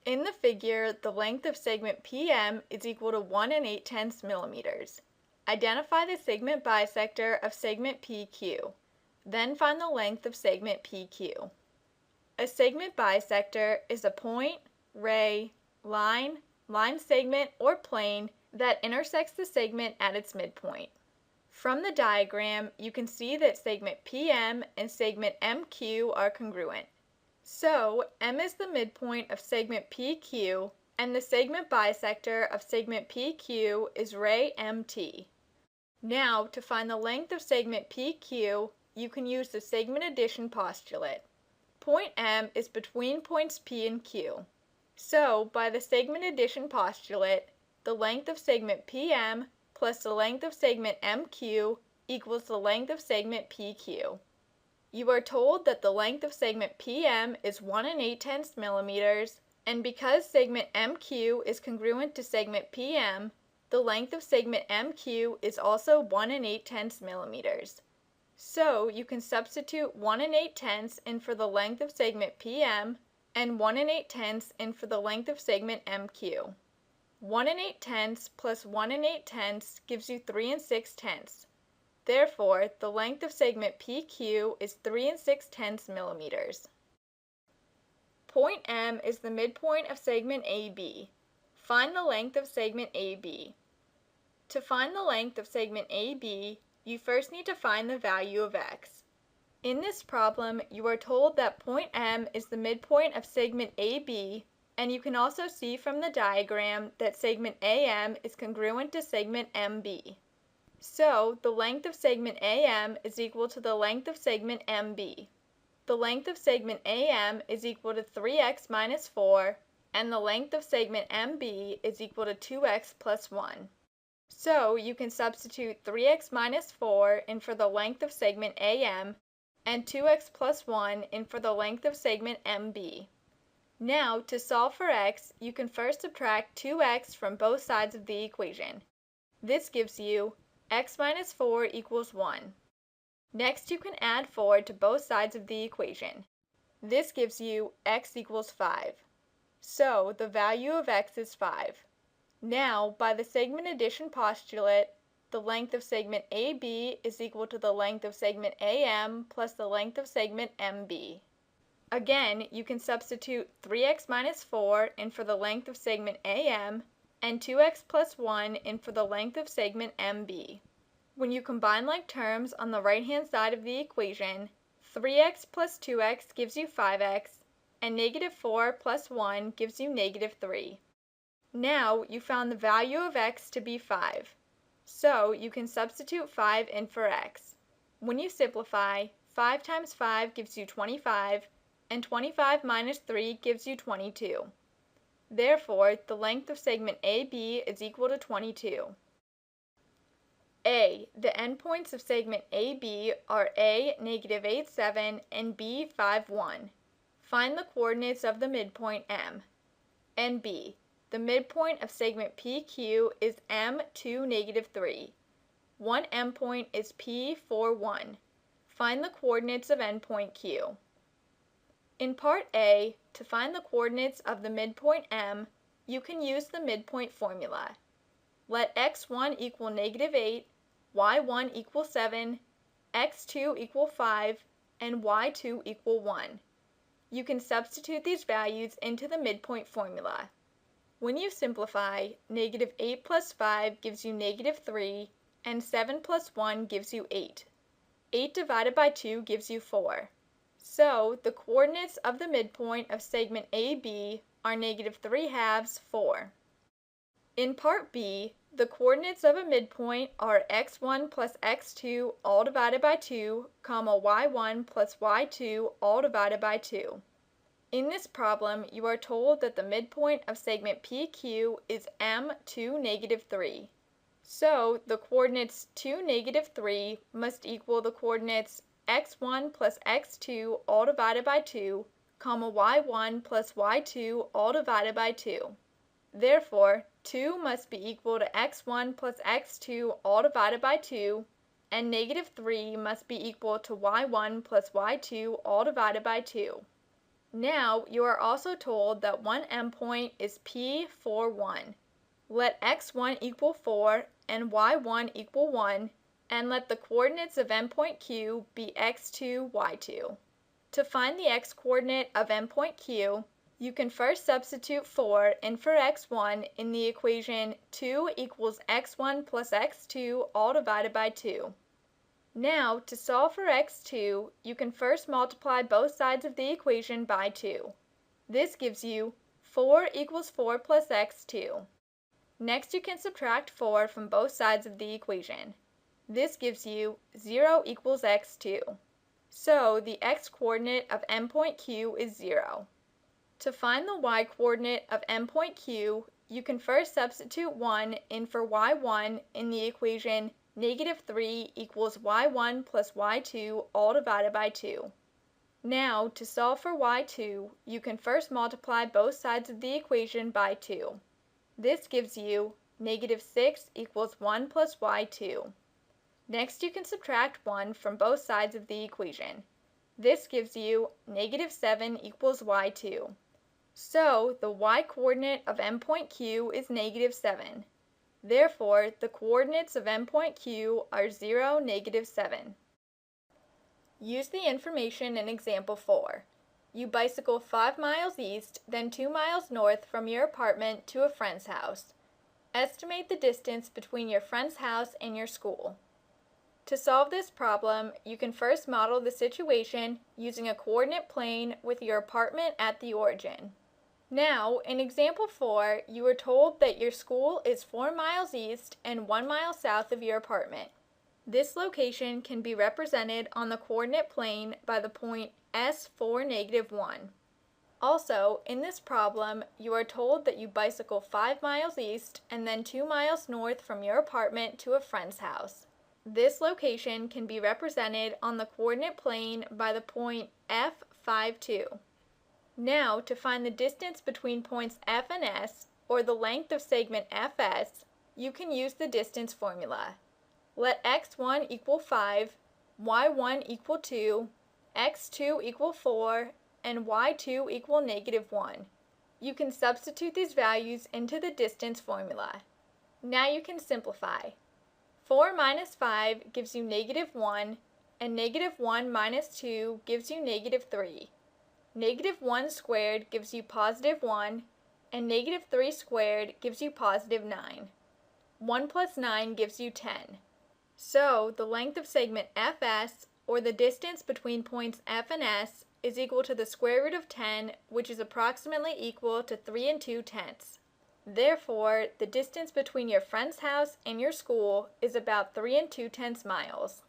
In the figure, the length of segment PM is equal to 1 8/10 millimeters. Identify the segment bisector of segment PQ. Then find the length of segment PQ. A segment bisector is a point, ray, line, line segment, or plane that intersects the segment at its midpoint. From the diagram, you can see that segment PM and segment MQ are congruent. So, M is the midpoint of segment PQ, and the segment bisector of segment PQ is ray MT. Now, to find the length of segment PQ, you can use the segment addition postulate. Point M is between points P and Q. So, by the segment addition postulate, the length of segment PM plus the length of segment MQ equals the length of segment PQ. You are told that the length of segment PM is 1 8/10 millimeters, and because segment MQ is congruent to segment PM, the length of segment MQ is also 1 8/10 millimeters. So you can substitute 1 8/10 in for the length of segment PM and 1 8/10 in for the length of segment MQ. 1 8/10 plus 1 8/10 gives you 3 6/10. Therefore, the length of segment PQ is 3 6/10 millimeters. Point M is the midpoint of segment AB. Find the length of segment AB. To find the length of segment AB, you first need to find the value of x. In this problem, you are told that point M is the midpoint of segment AB, and you can also see from the diagram that segment AM is congruent to segment MB. So, the length of segment AM is equal to the length of segment MB. The length of segment AM is equal to 3x minus 4, and the length of segment MB is equal to 2x plus 1. So, you can substitute 3x minus 4 in for the length of segment AM, and 2x plus 1 in for the length of segment MB. Now, to solve for x, you can first subtract 2x from both sides of the equation. This gives you x minus 4 equals 1. Next, you can add 4 to both sides of the equation. This gives you x equals 5. So, the value of x is 5. Now, by the segment addition postulate, the length of segment AB is equal to the length of segment AM plus the length of segment MB. Again, you can substitute 3x minus 4 in for the length of segment AM, and 2x plus 1 in for the length of segment MB. When you combine like terms on the right-hand side of the equation, 3x plus 2x gives you 5x, and negative 4 plus 1 gives you negative 3. Now, you found the value of x to be 5. So, you can substitute 5 in for x. When you simplify, 5 times 5 gives you 25, and 25 minus 3 gives you 22. Therefore, the length of segment AB is equal to 22. A. The endpoints of segment AB are A, negative 8, 7, and B, 5, 1. Find the coordinates of the midpoint M. And B. The midpoint of segment PQ is M, 2, negative 3. One endpoint is P, 4, 1. Find the coordinates of endpoint Q. In part A, to find the coordinates of the midpoint M, you can use the midpoint formula. Let x1 equal negative 8, y1 equal 7, x2 equal 5, and y2 equal 1. You can substitute these values into the midpoint formula. When you simplify, negative 8 plus 5 gives you negative 3, and 7 plus 1 gives you 8. 8 divided by 2 gives you 4. So, the coordinates of the midpoint of segment AB are negative 3 halves, 4. In part B, the coordinates of a midpoint are x1 plus x2 all divided by 2, comma y1 plus y2 all divided by 2. In this problem, you are told that the midpoint of segment PQ is M, 2, negative 3. So, the coordinates 2, negative 3 must equal the coordinates x1 plus x2 all divided by 2, comma y1 plus y2 all divided by 2. Therefore, 2 must be equal to x1 plus x2 all divided by 2, and negative 3 must be equal to y1 plus y2 all divided by 2. Now you are also told that one endpoint is P, 4, 1. Let x1 equal 4 and y1 equal 1, and let the coordinates of endpoint Q be x2, y2. To find the x-coordinate of endpoint Q, you can first substitute 4 in for x1 in the equation 2 equals x1 plus x2 all divided by 2. Now, to solve for x2, you can first multiply both sides of the equation by 2. This gives you 4 equals 4 plus x2. Next, you can subtract 4 from both sides of the equation. This gives you 0 equals x2. So, the x-coordinate of endpoint Q is 0. To find the y-coordinate of endpoint Q, you can first substitute 1 in for y1 in the equation -3 equals y1 plus y2 all divided by 2. Now, to solve for y2, you can first multiply both sides of the equation by 2. This gives you -6 equals 1 plus y2. Next, you can subtract 1 from both sides of the equation. This gives you -7 equals y2. So, the y-coordinate of endpoint Q is -7. Therefore, the coordinates of endpoint Q are 0, -7. Use the information in example 4. You bicycle 5 miles east, then 2 miles north from your apartment to a friend's house. Estimate the distance between your friend's house and your school. To solve this problem, you can first model the situation using a coordinate plane with your apartment at the origin. Now, in example 4, you are told that your school is 4 miles east and 1 mile south of your apartment. This location can be represented on the coordinate plane by the point S4, -1. Also, in this problem, you are told that you bicycle 5 miles east and then 2 miles north from your apartment to a friend's house. This location can be represented on the coordinate plane by the point F52. Now, to find the distance between points F and S, or the length of segment FS, you can use the distance formula. Let x1 equal 5, y1 equal 2, x2 equal 4, and y2 equal -1. You can substitute these values into the distance formula. Now you can simplify. 4 minus 5 gives you -1, and -1 minus 2 gives you -3. -1 squared gives you +1, and -3 squared gives you +9. 1 plus 9 gives you 10. So, the length of segment FS, or the distance between points F and S, is equal to the square root of 10, which is approximately equal to 3 2/10. Therefore, the distance between your friend's house and your school is about 3 2/10 miles.